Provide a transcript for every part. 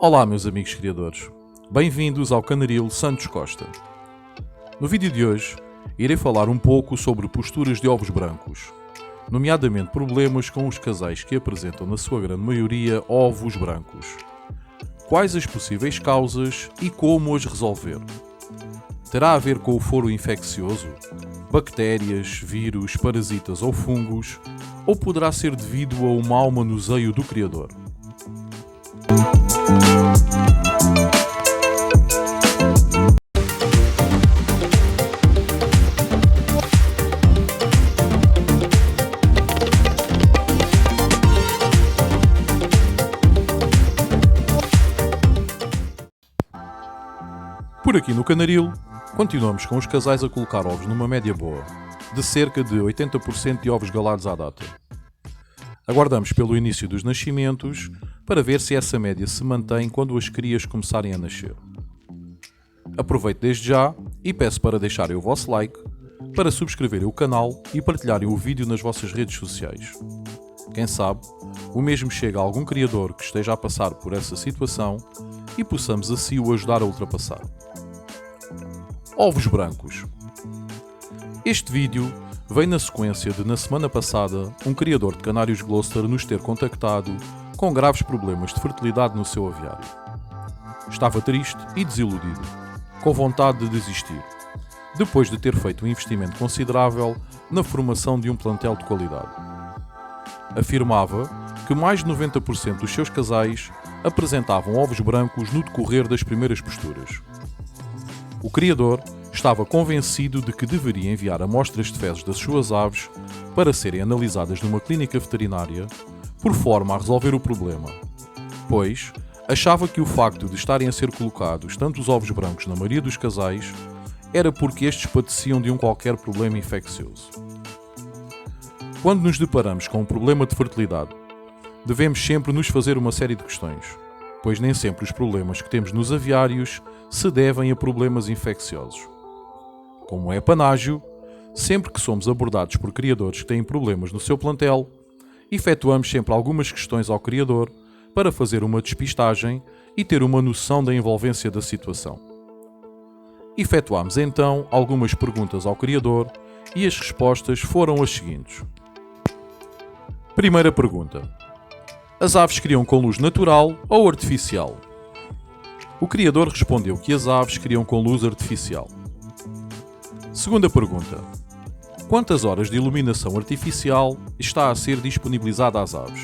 Olá meus amigos criadores, bem-vindos ao Canaril Santos Costa. No vídeo de hoje irei falar um pouco sobre posturas de ovos brancos, nomeadamente problemas com os casais que apresentam na sua grande maioria ovos brancos. Quais as possíveis causas e como as resolver? Terá a ver com o foro infeccioso, bactérias, vírus, parasitas ou fungos, ou poderá ser devido a um mau manuseio do criador? Por aqui no Canaril, continuamos com os casais a colocar ovos numa média boa, de cerca de 80% de ovos galados à data. Aguardamos pelo início dos nascimentos para ver se essa média se mantém quando as crias começarem a nascer. Aproveito desde já e peço para deixarem o vosso like, para subscreverem o canal e partilharem o vídeo nas vossas redes sociais. Quem sabe, o mesmo chega a algum criador que esteja a passar por essa situação e possamos assim o ajudar a ultrapassar. Ovos brancos. Este vídeo vem na sequência de, na semana passada, um criador de canários Gloucester nos ter contactado com graves problemas de fertilidade no seu aviário. Estava triste e desiludido, com vontade de desistir, depois de ter feito um investimento considerável na formação de um plantel de qualidade. Afirmava que mais de 90% dos seus casais apresentavam ovos brancos no decorrer das primeiras posturas. O criador estava convencido de que deveria enviar amostras de fezes das suas aves para serem analisadas numa clínica veterinária, por forma a resolver o problema, pois achava que o facto de estarem a ser colocados tantos ovos brancos na maioria dos casais era porque estes padeciam de um qualquer problema infeccioso. Quando nos deparamos com um problema de fertilidade, devemos sempre nos fazer uma série de questões, pois nem sempre os problemas que temos nos aviários se devem a problemas infecciosos. Como é panágio, sempre que somos abordados por criadores que têm problemas no seu plantel, efetuamos sempre algumas questões ao criador para fazer uma despistagem e ter uma noção da envolvência da situação. Efetuámos então algumas perguntas ao criador e as respostas foram as seguintes. Primeira pergunta: as aves criam com luz natural ou artificial? O criador respondeu que as aves criam com luz artificial. Segunda pergunta: quantas horas de iluminação artificial está a ser disponibilizada às aves?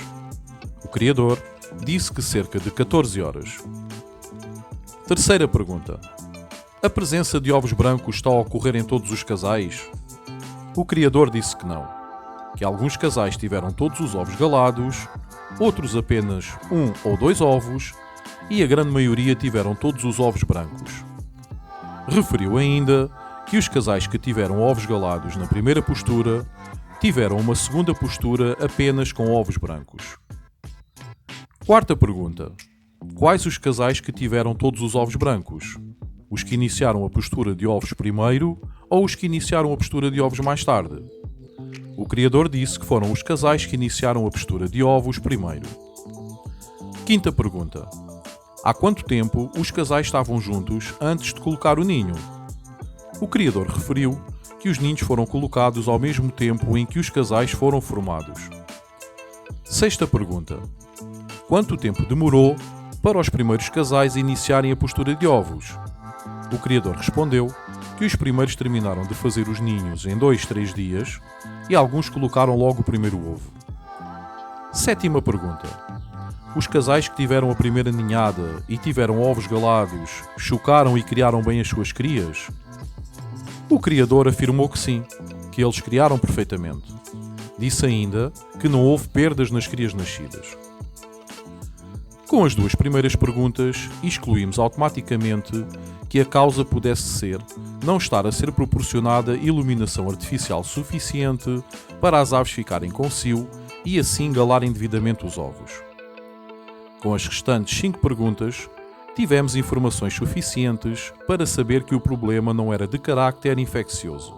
O criador disse que cerca de 14 horas. Terceira pergunta: a presença de ovos brancos está a ocorrer em todos os casais? O criador disse que não, que alguns casais tiveram todos os ovos galados, outros apenas 1 ou 2 ovos e a grande maioria tiveram todos os ovos brancos. Referiu ainda que os casais que tiveram ovos galados na primeira postura tiveram uma segunda postura apenas com ovos brancos. Quarta pergunta: quais os casais que tiveram todos os ovos brancos? Os que iniciaram a postura de ovos primeiro ou os que iniciaram a postura de ovos mais tarde? O criador disse que foram os casais que iniciaram a postura de ovos primeiro. Quinta pergunta: há quanto tempo os casais estavam juntos antes de colocar o ninho? O criador referiu que os ninhos foram colocados ao mesmo tempo em que os casais foram formados. Sexta pergunta: quanto tempo demorou para os primeiros casais iniciarem a postura de ovos? O criador respondeu que os primeiros terminaram de fazer os ninhos em 2-3 dias e alguns colocaram logo o primeiro ovo. Sétima pergunta: os casais que tiveram a primeira ninhada e tiveram ovos galados chocaram e criaram bem as suas crias? O criador afirmou que sim, que eles criaram perfeitamente. Disse ainda que não houve perdas nas crias nascidas. Com as duas primeiras perguntas, excluímos automaticamente que a causa pudesse ser não estar a ser proporcionada iluminação artificial suficiente para as aves ficarem com cio e assim galarem devidamente os ovos. Com as restantes 5 perguntas, tivemos informações suficientes para saber que o problema não era de carácter infeccioso.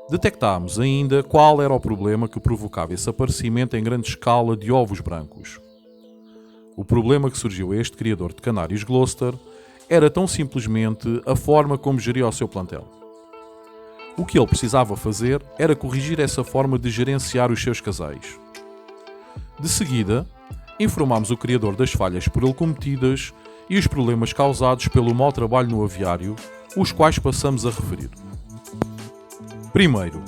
Detectámos ainda qual era o problema que provocava esse aparecimento em grande escala de ovos brancos. o problema que surgiu a este criador de canários Gloucester era tão simplesmente a forma como geria o seu plantel. O que ele precisava fazer era corrigir essa forma de gerenciar os seus casais. De seguida, informámos o criador das falhas por ele cometidas e os problemas causados pelo mau trabalho no aviário, os quais passamos a referir. Primeiro,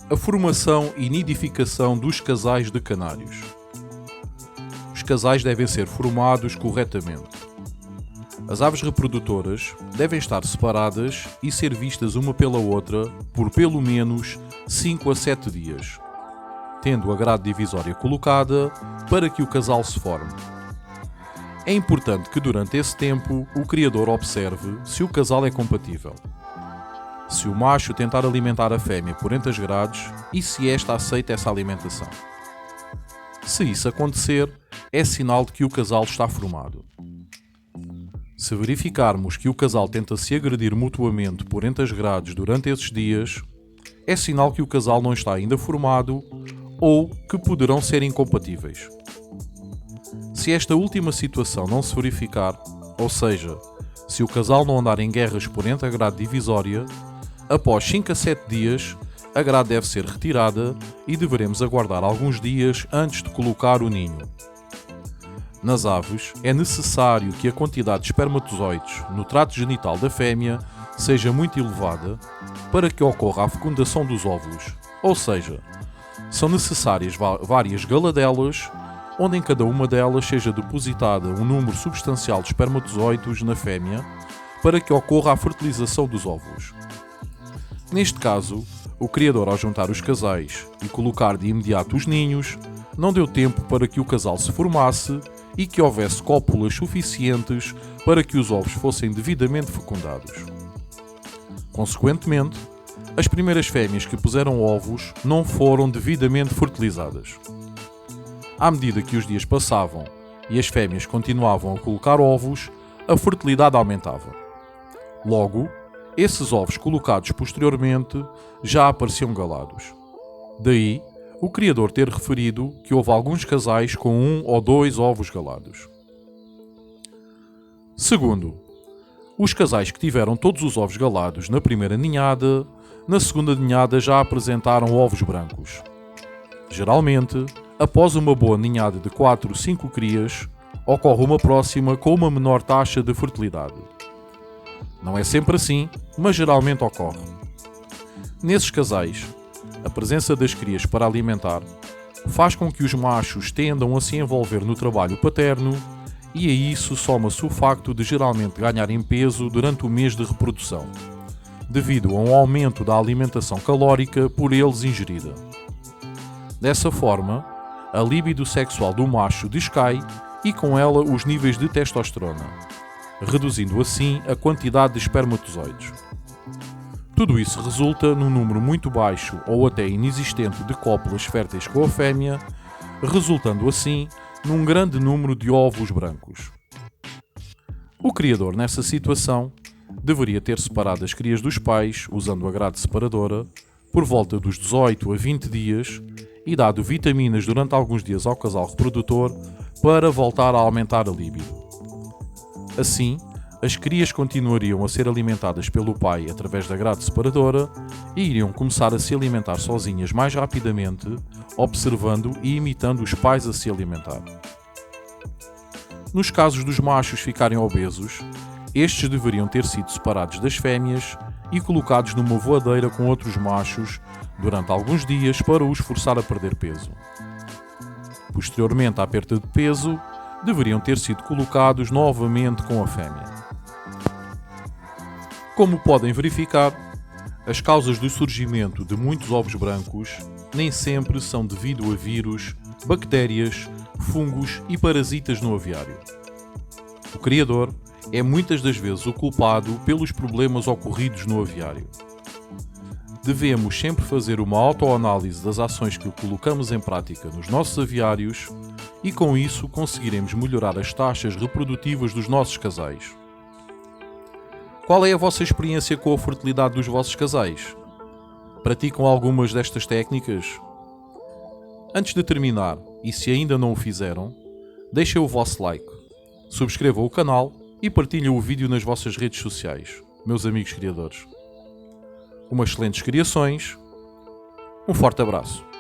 a formação e nidificação dos casais de canários. Os casais devem ser formados corretamente. As aves reprodutoras devem estar separadas e ser vistas uma pela outra por pelo menos 5 a 7 dias, tendo a grade divisória colocada para que o casal se forme. É importante que durante esse tempo o criador observe se o casal é compatível. Se o macho tentar alimentar a fêmea por entre as grades e se esta aceita essa alimentação. Se isso acontecer, é sinal de que o casal está formado. Se verificarmos que o casal tenta se agredir mutuamente por entre as grades durante esses dias, é sinal que o casal não está ainda formado ou que poderão ser incompatíveis. Se esta última situação não se verificar, ou seja, se o casal não andar em guerras por entre a grade divisória, após 5 a 7 dias, a grade deve ser retirada e deveremos aguardar alguns dias antes de colocar o ninho. Nas aves, é necessário que a quantidade de espermatozoides no trato genital da fêmea seja muito elevada para que ocorra a fecundação dos óvulos, ou seja, são necessárias várias galadelas, onde em cada uma delas seja depositada um número substancial de espermatozoides na fêmea para que ocorra a fertilização dos óvulos. Neste caso, o criador, ao juntar os casais e colocar de imediato os ninhos, não deu tempo para que o casal se formasse e que houvesse cópulas suficientes para que os ovos fossem devidamente fecundados. Consequentemente, as primeiras fêmeas que puseram ovos não foram devidamente fertilizadas. À medida que os dias passavam e as fêmeas continuavam a colocar ovos, a fertilidade aumentava. Logo, esses ovos colocados posteriormente já apareciam galados. Daí, o criador ter referido que houve alguns casais com 1 ou 2 ovos galados. Segundo, os casais que tiveram todos os ovos galados na primeira ninhada, na segunda ninhada já apresentaram ovos brancos. Geralmente, após uma boa ninhada de 4 ou 5 crias, ocorre uma próxima com uma menor taxa de fertilidade. Não é sempre assim, mas geralmente ocorre. Nesses casais, a presença das crias para alimentar faz com que os machos tendam a se envolver no trabalho paterno e a isso soma-se o facto de geralmente ganharem peso durante o mês de reprodução, devido a um aumento da alimentação calórica por eles ingerida. Dessa forma, a libido sexual do macho descai e com ela os níveis de testosterona, reduzindo assim a quantidade de espermatozoides. Tudo isso resulta num número muito baixo ou até inexistente de cópulas férteis com a fêmea, resultando assim num grande número de óvulos brancos. O criador, nessa situação, deveria ter separado as crias dos pais, usando a grade separadora, por volta dos 18 a 20 dias e dado vitaminas durante alguns dias ao casal reprodutor para voltar a aumentar a libido. Assim, as crias continuariam a ser alimentadas pelo pai através da grade separadora e iriam começar a se alimentar sozinhas mais rapidamente, observando e imitando os pais a se alimentar. Nos casos dos machos ficarem obesos, estes deveriam ter sido separados das fêmeas e colocados numa voadeira com outros machos durante alguns dias para os forçar a perder peso. Posteriormente à perda de peso, deveriam ter sido colocados novamente com a fêmea. Como podem verificar, as causas do surgimento de muitos ovos brancos nem sempre são devido a vírus, bactérias, fungos e parasitas no aviário. O criador é muitas das vezes o culpado pelos problemas ocorridos no aviário. Devemos sempre fazer uma autoanálise das ações que colocamos em prática nos nossos aviários e com isso conseguiremos melhorar as taxas reprodutivas dos nossos casais. Qual é a vossa experiência com a fertilidade dos vossos casais? Praticam algumas destas técnicas? Antes de terminar, e se ainda não o fizeram, Deixem o vosso like, subscrevam o canal e partilhem o vídeo nas vossas redes sociais, meus amigos criadores. Umas excelentes criações, um forte abraço.